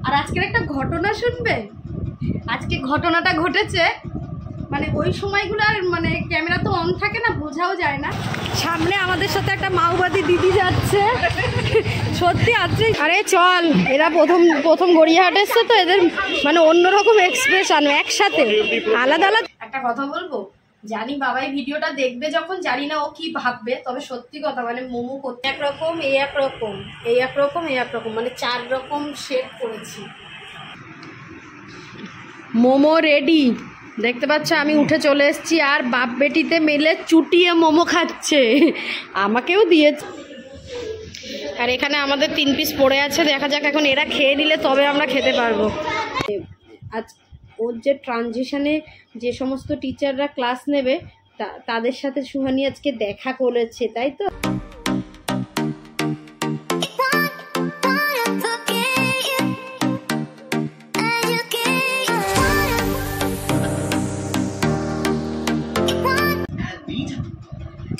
আর আজকের একটা ঘটনা শুনবে। আজকে ঘটনাটা ঘটেছে, মানে ওই সময়গুলো আর মানে ক্যামেরা তো অন থাকে না, বোঝাও যায় না। সামনে আমাদের সাথে একটা মাওবাদী দিদি যাচ্ছে, সত্যি আছে। আরে চল, এরা প্রথম গড়িয়াহাট এসছে তো এদের মানে অন্যরকম এক্সপ্রেশন একসাথে আলাদা আলাদা। একটা কথা বলবো, জানি বাবাই ভিডিওটা দেখবে যখন, জানি না ও কি ভাববে, তবে সত্যি কথা মানে মোমো করতে একরকম, এই একরকম, এই একরকম, এই একরকম, মানে 4 রকম শেড করেছি। মোমো রেডি, দেখতে পাচ্ছ আমি উঠে চলে এসেছি, আর বাপ বেটিতে মিলে চুটিয়ে মোমো খাচ্ছে, আমাকেও দিয়েছে। আর এখানে আমাদের 3 পিস পড়ে আছে, দেখা যাক এখন এরা খেয়ে দিলে তবে আমরা খেতে পারবো। আজ ওর যে ট্রানজিশনে যে সমস্ত টিচাররা ক্লাস নেবে তাদের সাথে সুহানি আজকে দেখা করেছে, তাই তো।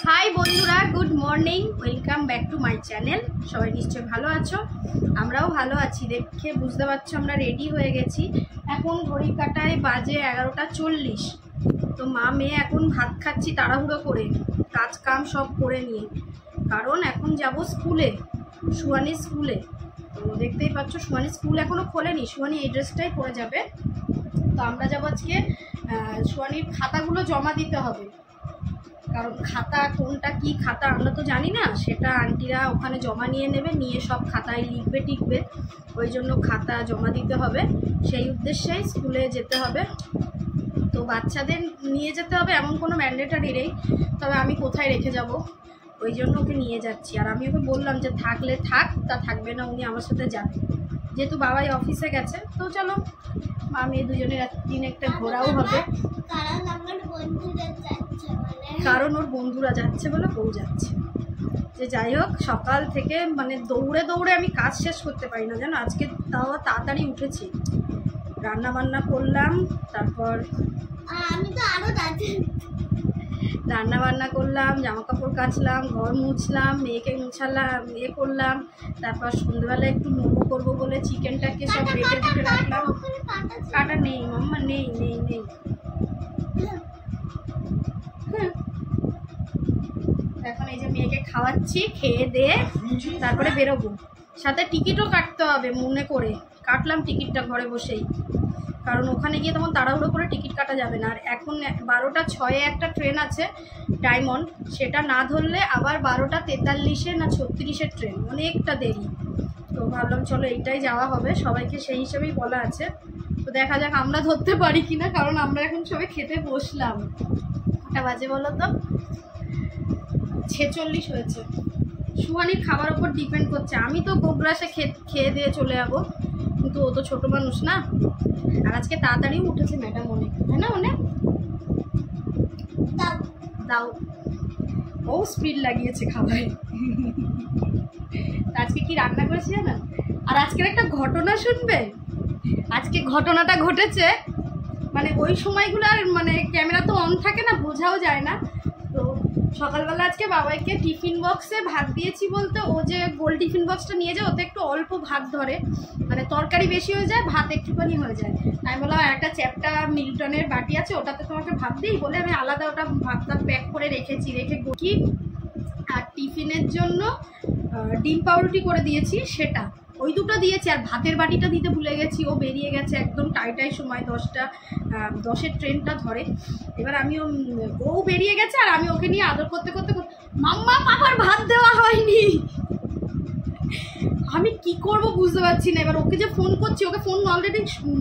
হাই বন্ধুরা, good morning, welcome back to my channel. সবাই নিশ্চয়ই ভালো আছো, আমরাও ভালো আছি। দেখে বুঝতে পারছো আমরা রেডি হয়ে গেছি। এখন ঘড়ি কাটায় বাজে 11টা 40। তো মা মেয়ে এখন ভাত খাচ্ছি তাড়াহুড়ো করে, কাজ কাম সব করে নিয়ে, কারণ এখন যাব স্কুলে, সুহানির স্কুলে। তো দেখতেই পাচ্ছ সুহানির স্কুল এখনও খোলেনি, সুহানি এই ড্রেসটাই পরে যাবে। তো আমরা যাবো আজকে সুহানির খাতাগুলো জমা দিতে হবে, কারণ খাতা কোনটা কি খাতা আমরা তো জানি না, সেটা আন্টিরা ওখানে জমা নিয়ে নেবে, নিয়ে সব খাতায় লিখবে টিকবে, ওই জন্য খাতা জমা দিতে হবে। সেই উদ্দেশ্যেই স্কুলে যেতে হবে। তো বাচ্চাদের নিয়ে যেতে হবে এমন কোনো ম্যান্ডেটারি নেই, তবে আমি কোথায় রেখে যাব, ওই জন্য ওকে নিয়ে যাচ্ছি। আর আমি ওকে বললাম যে থাকলে থাক, তা থাকবে না উনি আমার সাথে যাবে, যেহেতু বাবাই অফিসে গেছে। তো চলো মা মেয়ে দুজনের একদিন একটা ঘোরাও হবে, কারণ ওর বন্ধুরা যাচ্ছে বলে বউ যাচ্ছে। যে যাই হোক, সকাল থেকে মানে দৌড়ে দৌড়ে আমি কাজ শেষ করতে পারি না জানো। আজকে তাও তাড়াতাড়ি উঠেছি, রান্না বান্না করলাম, তারপর আমি তো আরো রান্না বান্না করলাম, জামা কাপড় কাচলাম, ঘর মুছলাম, মেয়েকে মুছালাম, ইয়ে করলাম। তারপর সন্ধ্যেবেলা একটু মোমো করবো বলে চিকেনটাকে সব বেটে বেটে রাখলাম। কাটা নেই মাম্মা, নেই নেই নেই। এখন এই যে মেয়েকে খাওয়াচ্ছি, খেয়ে দিয়ে তারপরে বেরোবো। সাথে টিকিটও কাটতে হবে, মনে করে কাটলাম টিকিটটা ঘরে বসেই, কারণ ওখানে গিয়ে তখন তাড়াহুড়ো করে টিকিট কাটা যাবে না। আর এখন 12টা 6-এ একটা ট্রেন আছে ডায়মন্ড, সেটা না ধরলে আবার 12টা 43-এ না 36-এর ট্রেন, অনেকটা দেরি। তো ভাবলাম চলো এইটাই যাওয়া হবে, সবাইকে সেই হিসেবেই বলা আছে। তো দেখা যাক আমরা ধরতে পারি কিনা, কারণ আমরা এখন সবাই খেতে বসলাম। কটা বাজে বলো তো? 46 হয়েছে। সুহানির খাবার ওপর ডিপেন্ড করছে, আমি তো গোগ্রাসে খেয়ে দিয়ে চলে যাবো, কিন্তু ও তো ছোট মানুষ না। আর আজকে তাড়াতাড়ি উঠেছে ম্যাডাম অনেক, তাই না? অনেক দাও, ও স্পিড লাগিয়েছে খাবারে। আজকে কি রান্না করেছি জানো? আর আজকের একটা ঘটনা শুনবে। আজকে ঘটনাটা ঘটেছে, মানে ওই সময়গুলো আর মানে ক্যামেরা তো অন থাকে না, বোঝাও যায় না। তো সকালবেলা আজকে বাবাইকে টিফিন বক্সে ভাত দিয়েছি, বলতে ও যে গোল টিফিন বক্সটা নিয়ে যায় ওতে একটু অল্প ভাত ধরে, মানে তরকারি বেশি হয়ে যায়, ভাত একটুখানি হয়ে যায়। আমি বললাম একটা চ্যাপটা মিল্টনের বাটি আছে, ওটাতে তোমাকে ভাত দিই বলে আমি আলাদা ওটা ভাতটা প্যাক করে রেখেছি, রেখে কি আর টিফিনের জন্য ডিম পাউরুটি করে দিয়েছি, সেটা ওই দুটো দিয়েছি। আর ভাতের বাটিটা দিতে ভুলে গেছি, ও বেরিয়ে গেছে একদম টাইটাই সময়, 10-এর ট্রেনটা ধরে। এবার ও বেরিয়ে গেছে, আর আমি ওকে নিয়ে আদর করতে করতে মাম্মা পাপার ভাত দেওয়া হয়নি। আমি কি করব বুঝতে পারছি না। এবার ওকে যে ফোন করছি, ওকে ফোন অলরেডি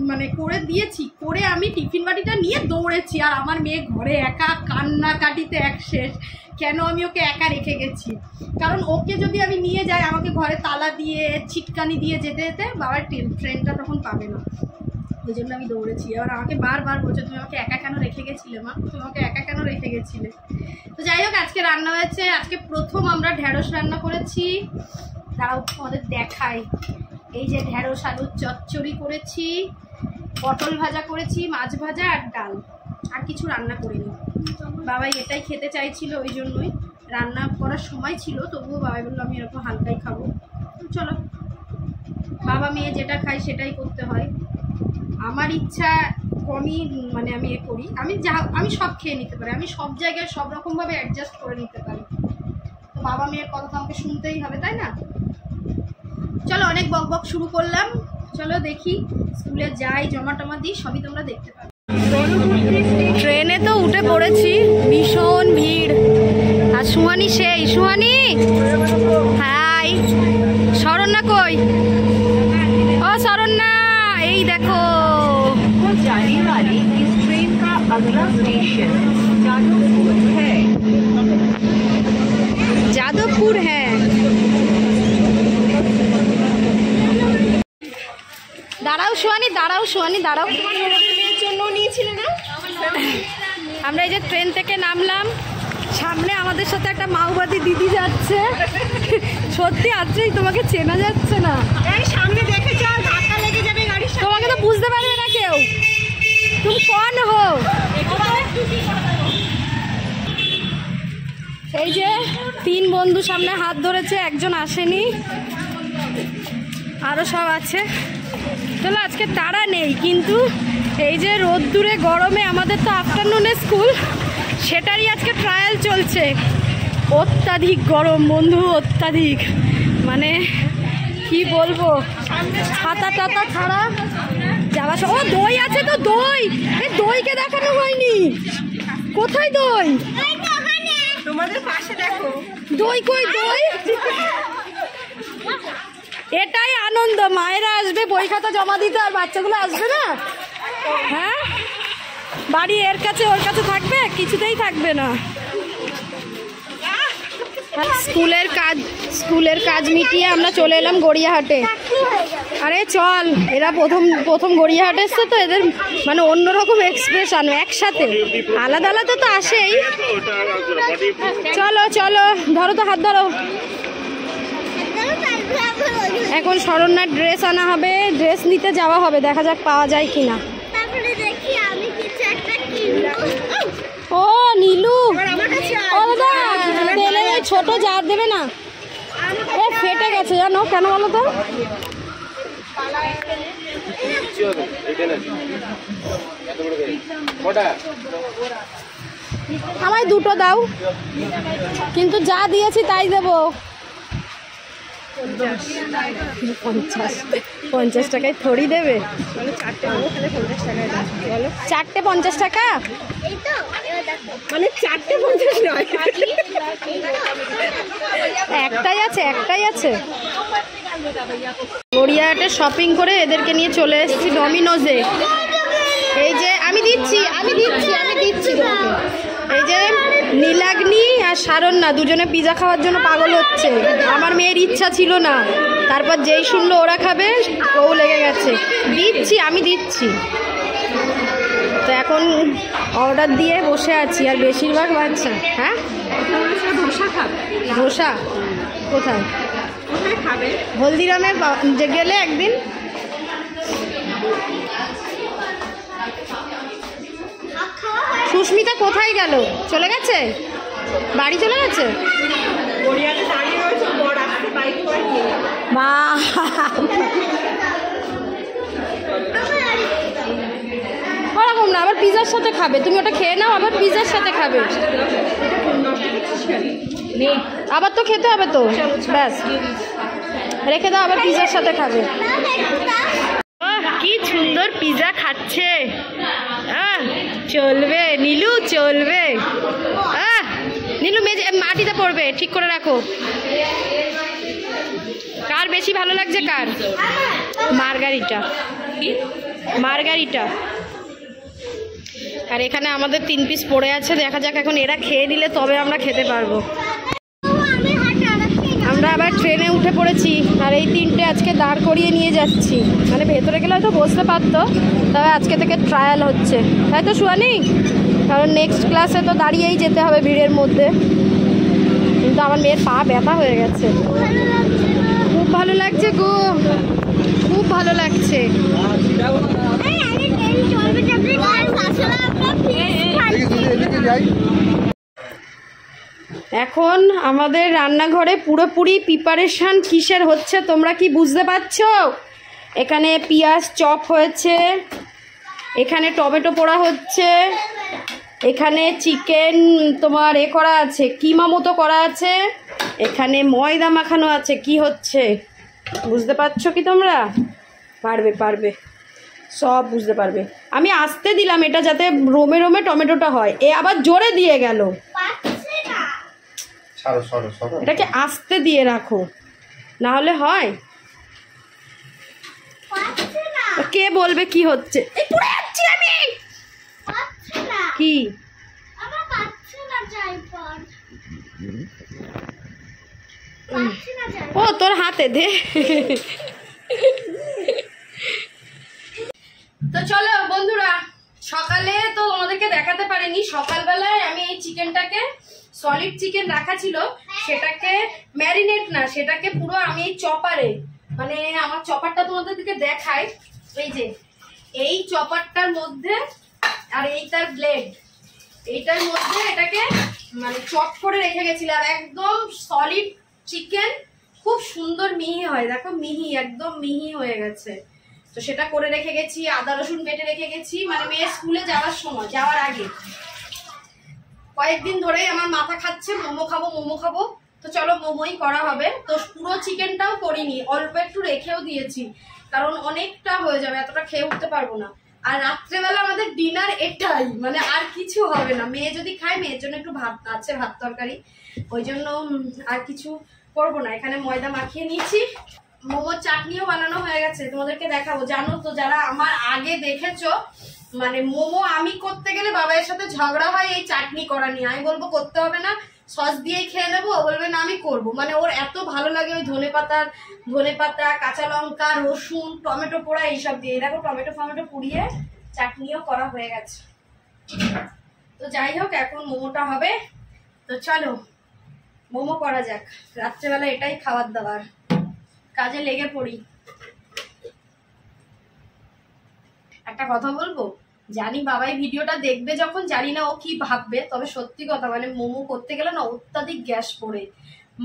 মানে করে দিয়েছি, করে আমি টিফিন বাটিটা নিয়ে দৌড়েছি। আর আমার মেয়ে ঘরে একা, কান্নাকাটিতে এক শেষ, কেন আমি ওকে একা রেখে গেছি। কারণ ওকে যদি আমি নিয়ে যাই, আমাকে ঘরে তালা দিয়ে ছিটকানি দিয়ে যেতে যেতে বাবার ট্রেনটা তখন পাবে না, ওই জন্য আমি দৌড়েছি। এবার আমাকে বারবার বলছে তুমি আমাকে একা কেন রেখে গেছিলে মা, তুমি আমাকে একা কেন রেখে গেছিলে। তো যাই হোক, আজকে রান্না হয়েছে, আজকে প্রথম আমরা ঢ্যাঁড়স রান্না করেছি। তারাও আমাদের দেখায়, এই যে ঢ্যাঁড়স আলুর চচ্চড়ি করেছি, পটল ভাজা করেছি, মাছ ভাজা আর ডাল, আর কিছু রান্না করিনি। বাবাই এটাই খেতে চাইছিল, ওই জন্যই রান্না করার সময় ছিল, তবুও বাবাই বললো আমি এরকম হালকাই খাবো। চলো বাবা মেয়ে যেটা খায় সেটাই করতে হয়। আমার ইচ্ছা কমই, মানে আমি করি, আমি সব খেয়ে নিতে পারি, আমি সব জায়গায় সব রকমভাবে অ্যাডজাস্ট করে নিতে পারি। তো বাবা মেয়ের কথা তো আমাকে শুনতেই হবে, তাই না? চলো অনেক বক বক শুরু করলাম, চলো দেখি স্কুলে যাই, জমা টমা দিই, সবই তোমরা দেখতে পাবে। ট্রেনে তো উঠে পড়েছি, ভীষণ ভিড়। আর সুহানি সেই, সুহানি হাই, শরণ্যা কই? ও শরণ্যা, এই দেখো যাদবপুর। হ্যাঁ দাঁড়াও সুহানি, দাঁড়াও সুহানি, দাঁড়াও। জন্য নিয়েছিলে না? আমরা এই যে ট্রেন থেকে নামলাম, সামনে আমাদের সাথে একটা মাওবাদী দিদি যাচ্ছে। সত্যি আজকেই তোমাকে চেনা যাচ্ছে না, সামনে দেখে যাও, ধাক্কা লেগে যাবে গাড়ির সাথে, তোমাকে তো বুঝতে পারবে না কেউ। তুমি কোন হো? এই যে 3 বন্ধু সামনে হাত ধরেছে, একজন আসেনি, আরো সব আছে। চলো আজকে তাড়া নেই, কিন্তু এই যে রোদ্দুরে গরমে আমাদের তো আফটারনুনে স্কুল, সেটারই আজকে ট্রায়াল চলছে। অত্যাধিক গরম বন্ধু, অত্যাধিক, মানে কি বলবো, ছাতা টাতা ছাড়া যাওয়া। ও দই আছে তো, দই, দইকে দেখানো হয়নি। কোথায় দই? তোমাদের পাশে দেখো দই, কই দই? এটাই আনন্দ, মায়েরা আসবে বই খাতা জমা দিতে, আর বাচ্চাগুলো আসবে না। হ্যাঁ, বাড়ি এর কাছে ওর কাছে থাকবে, কিছুতেই থাকবে না। স্কুলের কাজ মিটিয়ে আমরা চলে এলাম গড়িয়াহাটে। আরে চল, এরা প্রথম গড়িয়াহাটে এসছে তো, এদের মানে অন্যরকম এক্সপ্রেশন, একসাথে আলাদা আলাদা তো আসেই। চলো চলো, ধরো তো, হাত ধরো। এখন শরণ্যার ড্রেস আনা হবে, ড্রেস নিতে যাওয়া হবে, দেখা যাক পাওয়া যায় কিনা। ও নীলু, ও দাদা তেলের ওই ছোট জার দেবে না? ও ফেটে গেছে জানো, কেন বলো তো? আমায় 2টো দাও, কিন্তু যা দিয়েছি তাই দেবো। 50 টাকায় থরি দেবে? 4টে 50 টাকা, মানে 4টে 50 নয়, একটাই আছে, একটাই আছে। গড়িয়াহাটে শপিং করে এদেরকে নিয়ে চলে এসেছি ডমিনোজে। এই যে আমি দিচ্ছি এই যে নীলাগ্নি আর শারণ্যা দুজনে পিজা খাওয়ার জন্য পাগল হচ্ছে। আমার মেয়ের ইচ্ছা ছিল না, তারপর যেই শুনলো ওরা খাবে, ও লেগে গেছে। আমি দিচ্ছি। তো এখন অর্ডার দিয়ে বসে আছি, আর বেশিরভাগ বাচ্চা। হ্যাঁ, ধোসা কোথায় খাবে? হলদিরামে গেলে একদিন। সুস্মিতা কোথায় গেল? চলে গেছে, বাড়ি চলে গেছে। মা ওরকম না, আবার পিজার সাথে খাবে। তুমি ওটা খেয়ে নাও, আবার পিজার সাথে খাবে। আবার তো খেতে হবে তো, ব্যাস রেখে দাও, আবার পিজার সাথে খাবে। কি সুন্দর পিজা খাচ্ছে। চলবে নীলু, চলবে। নীলু মাটিতে পড়বে, ঠিক করে রাখো। কার বেশি ভালো লাগছে? কার? মার্গারিটা। আর এখানে আমাদের 3 পিস পড়ে আছে, দেখা যাক এখন এরা খেয়ে দিলে তবে আমরা খেতে পারবো। আমরা আবার ট্রেনে উঠে পড়েছি, আর এই 3টে আজকে দাঁড় করিয়ে নিয়ে যাচ্ছি। মানে ভেতরে গেলে হয়তো বসতে পারতো, তবে আজকে থেকে ট্রায়াল হচ্ছে, তাই তো সুয়ানি? কারণ নেক্সট ক্লাসে তো দাঁড়িয়েই যেতে হবে ভিড়ের মধ্যে। কিন্তু আমার মেয়ের পা ব্যথা হয়ে গেছে। খুব ভালো লাগছে গো, খুব ভালো লাগছে। এখন আমাদের রান্নাঘরে পুরোপুরি প্রিপারেশন কিসের হচ্ছে তোমরা কি বুঝতে পারছো? এখানে পেঁয়াজ চপ হয়েছে, এখানে টমেটো পোড়া হচ্ছে, এখানে চিকেন তোমার করা আছে, কিমা মতো করা আছে, এখানে ময়দা মাখানো আছে। কি হচ্ছে বুঝতে পারছো কি তোমরা? পারবে সব বুঝতে পারবে। আমি আস্তে দিলাম এটা যাতে রোমে রোমে টমেটোটা হয়, এ আবার জোরে দিয়ে গেল। এটাকে আস্তে দিয়ে রাখো, না হলে হয়। কে বলবে কি হচ্ছে? আমি কি ও তোর হাতে দে। তো চলো বন্ধুরা, সকালে তো তোমাদেরকে দেখাতে পারিনি, সকালবেলায় আমি এই চিকেনটাকে সলিড চিকেন রাখা ছিল, সেটাকে ম্যারিনেট না, সেটাকে পুরো আমি এই চপারে, মানে আমার চপারটা তোমাদেরকে দেখাই, এই যে এই চপারটার মধ্যে আর এইটার ব্লেড, এইটার মধ্যে এটাকে মানে চপ করে রেখে গেছিলাম। একদম সলিড চিকেন, খুব সুন্দর মিহি হয়, দেখো মিহি, একদম মিহি হয়ে গেছে। তো সেটা করে রেখে গেছি, আদা রসুন বেটে রেখে গেছি, মানে মেয়ে স্কুলে যাওয়ার সময়, যাওয়ার আগে। কয়েকদিন ধরেই আমার মাথা খাচ্ছে মোমো খাবো, তো চলো মোমোই করা হবে। তো পুরো চিকেনটাও করিনি, অল্প একটু রেখেও দিয়েছি, কারণ অনেকটা হয়ে যাবে, এতটা খেয়ে উঠতে পারবো না। আর রাত্রেবেলা আমাদের ডিনার এটাই, মানে আর কিছু হবে না। মেয়ে যদি খায়, মেয়ের জন্য একটু ভাত আছে, ভাত তরকারি, ওই জন্য আর কিছু করবো না। এখানে ময়দা মাখিয়ে নিয়েছি, মোমোর চাটনিও বানানো হয়ে গেছে, তোমাদেরকে দেখাবো। জানো তো যারা আমার আগে দেখেছো, মানে মোমো আমি করতে গেলে বাবার সাথে ঝগড়া হয় এই চাটনি করা নিয়ে। আমি বলবো করতে হবে না, সস দিয়েই খেয়ে নেবো, বলবে না আমি করবো। মানে ওর এত ভালো লাগে ওই ধনেপাতা, কাঁচা লঙ্কা, রসুন, টমেটো পোড়া এইসব দিয়ে। দেখো টমেটো পুড়িয়ে চাটনিও করা হয়ে গেছে। তো যাই হোক, এখন মোমোটা হবে, তো চলো মোমো করা যাক। রাত্রেবেলা এটাই খাবার দাবার, কাজে লেগে পড়ি। একটা কথা বলবো, জানি বাবাই ভিডিওটা দেখবে যখন, জানি না ও কি ভাববে, তবে সত্যি কথা, মানে মোমো করতে গেলে না অত্যাধিক গ্যাস পড়ে।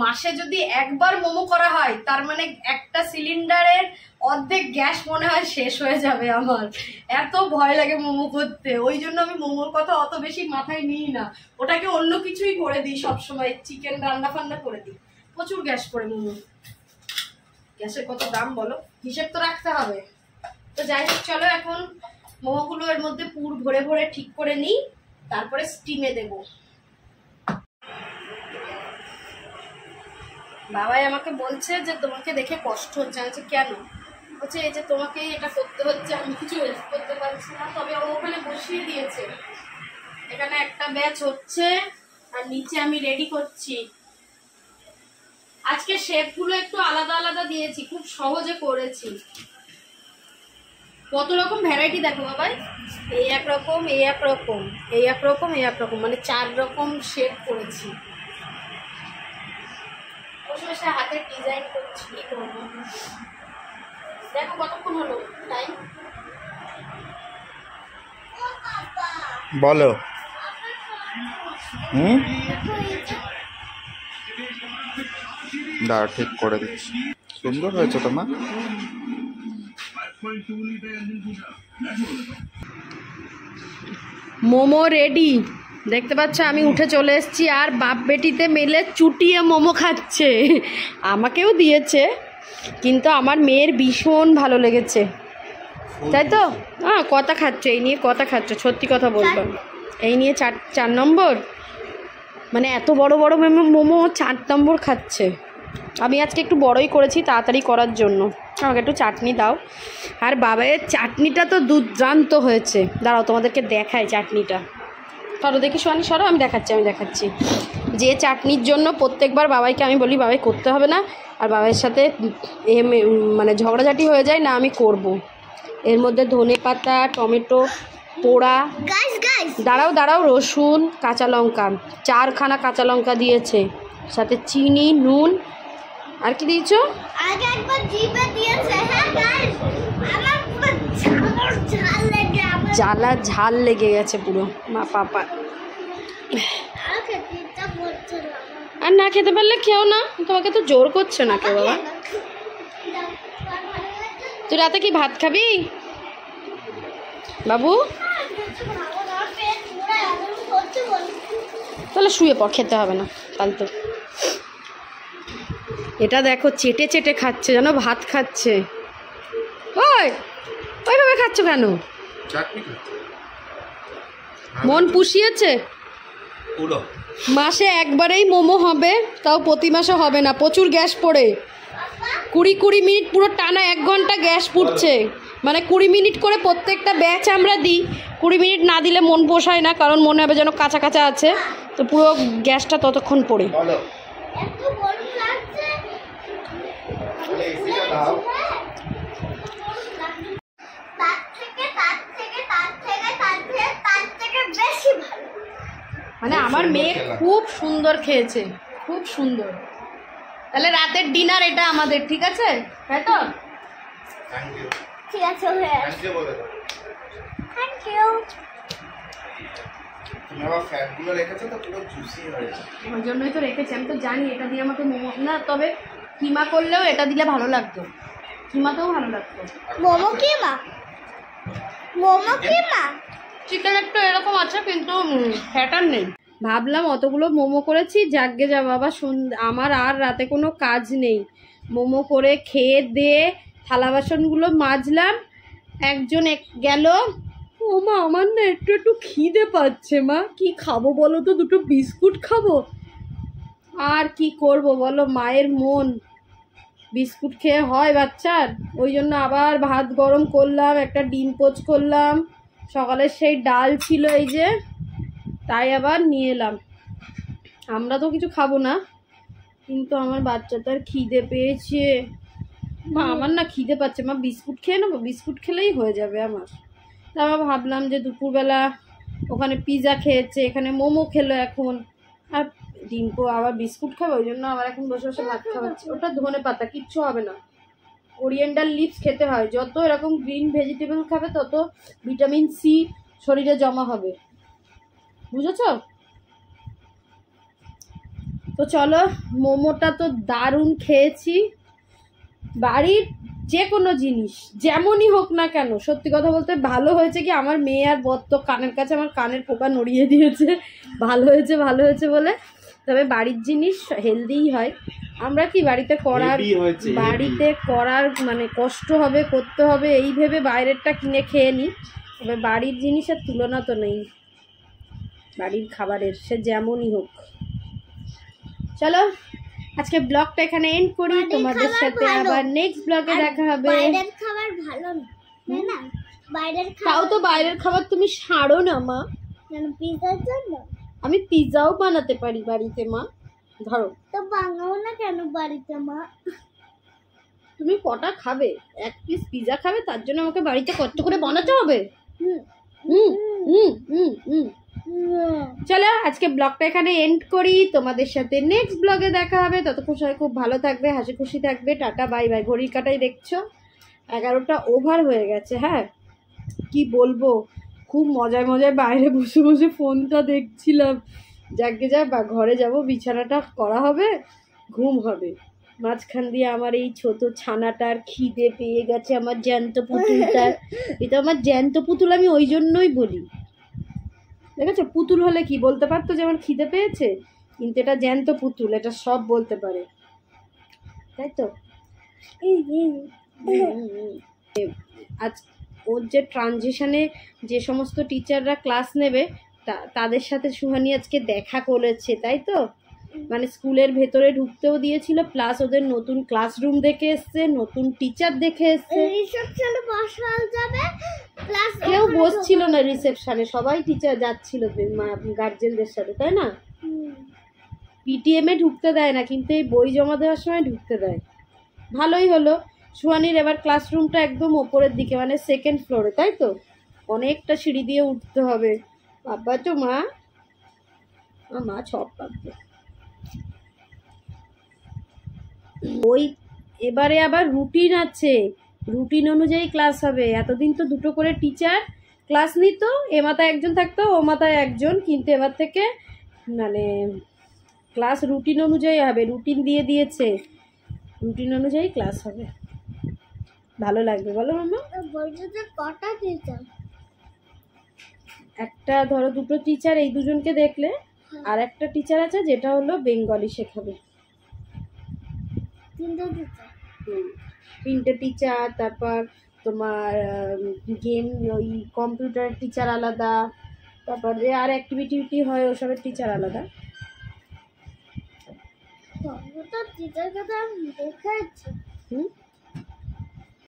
মাসে যদি একবার মোমো করা হয়, তার মানে একটা সিলিন্ডারের অর্ধেক গ্যাস মনে হয় শেষ হয়ে যাবে আমার। এত ভয় লাগে মোমো করতে, ওই জন্য আমি মোমোর কথা অত বেশি মাথায় নিই না, ওটাকে অন্য কিছুই করে দিই সবসময়, চিকেন রান্না ফান্না করে দিই। প্রচুর গ্যাস পড়ে মোমো, গ্যাসের কত দাম বলো, হিসেব তো রাখতে হবে। তো যাই হোক, চলো এখন মোমোগুলো এর মধ্যে পুর ভরে ভরে ঠিক করে নিই, তারপরে স্টিমে দেব। বাবাই আমাকে বলছে যে তোমাকে দেখে কষ্ট হচ্ছে। আমি বলছি কেন? বলছে এই যে তোমাকেই এটা করতে হচ্ছে, আমি কিছু হেল্প করতে পারছি না। তবে ও ওখানে বসিয়ে দিয়েছে, এখানে একটা ব্যাচ হচ্ছে আর নিচে আমি রেডি করছি। আজকে শেপগুলো একটু আলাদা আলাদা দিয়েছি, খুব সহজে করেছি। কত রকম ভ্যারাইটি দেখো বাবাই, এই একরকম, এই একরকম, এই একরকম, এই একরকম, মানে 4 রকম শেপ করেছি। বসে বসে হাতের ডিজাইন করছি, কি করবো। দেখো কতক্ষণ হলো টাইম, বলো। দাঁড়া, ঠিক করে দিচ্ছি। সুন্দর হয়েছে তোমার। মোমো রেডি, দেখতে পাচ্ছ আমি উঠে চলে এসেছি, আর বাপ বেটিতে মিলে চুটিয়ে মোমো খাচ্ছে। আমাকেও দিয়েছে, কিন্তু আমার মেয়ের ভীষণ ভালো লেগেছে, তাই তো? হ্যাঁ, কথা খাচ্ছে, এই নিয়ে কথা খাচ্ছে, সত্যি কথা বললাম, এই নিয়ে 4 নম্বর, মানে এত বড় বড় মোমো 4 নম্বর খাচ্ছে। আমি আজকে একটু বড়ই করেছি তাড়াতাড়ি করার জন্য। আমাকে একটু চাটনি দাও। আর বাবাইয়ের চাটনিটা তো দুর্দান্ত হয়েছে, দাঁড়াও তোমাদেরকে দেখাই চাটনিটা। সরো দেখি সোয়ানি, সরো, আমি দেখাচ্ছি। যে চাটনির জন্য প্রত্যেকবার বাবাইকে আমি বলি বাবাই করতে হবে না, আর বাবাইয়ের সাথে মানে ঝগড়াঝাটি হয়ে যায় না, আমি করব। এর মধ্যে ধনেপাতা, টমেটো পোড়া, দাঁড়াও, রসুন, কাঁচা লঙ্কা, 4খানা কাঁচা লঙ্কা দিয়েছে, সাথে চিনি, নুন, আর কি দিয়েছো? আগে একবার জিভে দিয়েছে। হ্যাঁ গাইস, আমার পুরো ঝাল লেগে গেছে পুরো, মা পাপা। আর না খেতে পারলে খেও না, তোমাকে তো জোর করছে না কেউ বাবা। তুই রাতে কি ভাত খাবি বাবু? তাহলে শুয়ে পড়, খেতে হবে না ফালতু। এটা দেখো চেটে চেটে খাচ্ছে, যেন ভাত খাচ্ছে। ওই ওইভাবে খাচ্ছ কেন? মন পুষিয়েছে? মাসে একবারেই মোমো হবে, তাও প্রতি মাসে হবে না, প্রচুর গ্যাস পড়ে। 20 মিনিট পুরো টানা 1 ঘন্টা গ্যাস পুড়ছে, মানে 20 মিনিট করে প্রত্যেকটা ব্যাচ আমরা দিই। 20 মিনিট না দিলে মন পোষায় না, কারণ মনে হবে যেন কাঁচা কাঁচা আছে, তো পুরো গ্যাসটা ততক্ষণ পড়ে। মানে আমার মেয়ে খুব সুন্দর খেয়েছে, খুব সুন্দর। তাহলে রাতের ডিনার এটা আমাদের, ঠিক আছে? হ্যাঁ তো ঠিক আছে থ্যাংক ইউ। ওই জন্যই তো রেখেছি, আমি তো জানি এটা দিয়ে আমাকে মোমো না, তবে কিমা করলেও এটা দিলে ভালো লাগতো, কিমাতেও ভালো লাগতো। মোমো কিমা, মোমো কিমা চিকেন একটু এরকম আছে কিন্তু ফ্যাটার নেই। ভাবলাম অতগুলো মোমো করেছি, জাগে যা বাবা, আমার আর রাতে কোনো কাজ নেই। মোমো করে খেয়ে দিয়ে থালা বাসনগুলো মাজলাম, একজন গেল। ও মা, আমার না একটু একটু খিদে পাচ্ছে মা, কি খাবো বলো তো? 2টো বিস্কুট খাবো, আর কি করব বলো? মায়ের মন, বিস্কুট খেয়ে হয় বাচ্চার? ওই জন্য আবার ভাত গরম করলাম, একটা ডিম পোচ করলাম, সকালে সেই ডাল ছিল এই যে, তাই আবার নিয়ে এলাম। আমরা তো কিছু খাবো না, কিন্তু আমার বাচ্চাটার খিদে পেয়েছে। মা আমার না খিদে পাচ্ছে মা, বিস্কুট খেয়ে নেবো, বিস্কুট খেলেই হয়ে যাবে আমার। তারপর ভাবলাম যে দুপুরবেলা ওখানে পিৎজা খেয়েছে, এখানে মোমো খেলো, এখন আর ডিম্পো আবার বিস্কুট খাবে, ওই জন্য আবার এখন বসে বসে ভাত খাওয়াচ্ছে। ওটা ধনে পাতা, কিচ্ছু হবে না, ওরিয়েন্টাল লিভস খেতে হয়। যত এরকম গ্রিন ভেজিটেবল খাবে তত ভিটামিন সি শরীরে জমা হবে, বুঝেছো? তো চলো, মোমোটা তো দারুণ খেয়েছি। বাড়ির যে কোনো জিনিস যেমনই হোক না কেন, সত্যি কথা বলতে ভালো হয়েছে কি, আমার মেয়ে আর বর তো কানের কাছে আমার কানের পোকা নড়িয়ে দিয়েছে ভালো হয়েছে ভালো হয়েছে বলে। তবে বাড়ির জিনিস হেলদিই হয়। আমরা কি বাড়িতে করার মানে কষ্ট হবে, করতে হবে, এই ভেবে বাইরেরটা কিনে খেয়ে নিই। তবে বাড়ির জিনিসের তুলনা তো নেই বাড়ির খাবারের, সে যেমনই হোক। চলো আজকে ব্লগটা এখানে এন্ড করি, তোমাদের সাথে আবার নেক্সট ব্লগে দেখা হবে। বাইরের খাবার ভালো না, তাই না? বাইরের তাও তো বাইরের খাবার তুমি ছাড়ো না মা। কেন? পিৎজার জন্য? আমি পিৎজাও বানাতে পারি বাড়িতে মা, ধরো। তো বানাও না কেন বাড়িতে মা? তুমি কটা খাবে? 1 পিস পিৎজা খাবে, তার জন্য আমাকে বাড়িতে কষ্ট করে বানাতে হবে? চলো আজকে ব্লগটা এখানে এন্ড করি, তোমাদের সাথে নেক্সট ব্লগে দেখা হবে। ততক্ষণ সবাই খুব ভালো থাকবে, হাসি খুশি থাকবে। Tata bye bye. ঘড়ির কাটাই দেখছো 11টা ওভার হয়ে গেছে। হ্যাঁ কি বলবো, খুব মজায় মজায় বাইরে বসে বসে ফোনটা দেখছিলাম। যাকে যা বা ঘরে যাব, বিছানাটা করা হবে, ঘুম হবে। মাঝখান দিয়ে আমার এই ছোট ছানাটার খিদে পেয়ে গেছে, আমার জ্যান্ত পুতুলটার। এটা আমার জ্যান্ত পুতুল, আমি ওই জন্যই বলি। দেখেছো, পুতুল হলে কি বলতে পারতো যে আমার খিদে পেয়েছে, কিন্তু এটা জ্যান্ত পুতুল, এটা সব বলতে পারে, তাই তো। আজ ওর যে ট্রানজিশনে যে সমস্ত টিচাররা ক্লাস নেবে তাদের সাথে সুহানি আজকে দেখা করেছে, তাই তো। মানে স্কুলের ভেতরে ঢুকতেও দিয়েছিল, প্লাস ওদের নতুন ক্লাসরুম দেখে এসছে, নতুন টিচার দেখে এসছে। রিসেপশনে বসা যাবে, প্লাস কেউ বসছিল না রিসেপশনে, সবাই টিচার যাচ্ছিল গার্জেনদের সাথে, তাই না। পিটিএম এ ঢুকতে দেয় না, কিন্তু এই বই জমা দেওয়ার সময় ঢুকতে দেয়। ভালোই হলো। সুহানির এবার ক্লাসরুমটা একদম ওপরের দিকে, মানে 2nd ফ্লোরে, তাই তো। অনেকটা সিঁড়ি দিয়ে উঠতে হবে। বাবা তো মা সব পাবে। ওই এবারে আবার রুটিন আছে, রুটিন অনুযায়ী ক্লাস হবে। এতদিন তো 2টো করে টিচার ক্লাস নিত, এ মাথায় একজন থাকতো, ও মাথায় একজন, কিন্তু এবার থেকে মানে ক্লাস রুটিন অনুযায়ী হবে। রুটিন দিয়ে দিয়েছে, রুটিন অনুযায়ী ক্লাস হবে। ভালো লাগবে বলো মাম্মা? বলছো যে কটা টিচার? একটা ধরো দুটো টিচার এই দুজনকে দেখলে, আর একটা টিচার আছে যেটা হলো বেঙ্গলি শেখাবে। তিনটে টিচার। তিনটে টিচার, তারপর তোমার গেম ওই কম্পিউটার টিচার আলাদা, তারপর যে আর অ্যাক্টিভিটি হয় ওসবের টিচার আলাদা। কম্পিউটার টিচারকে তো আমি দেখেছি।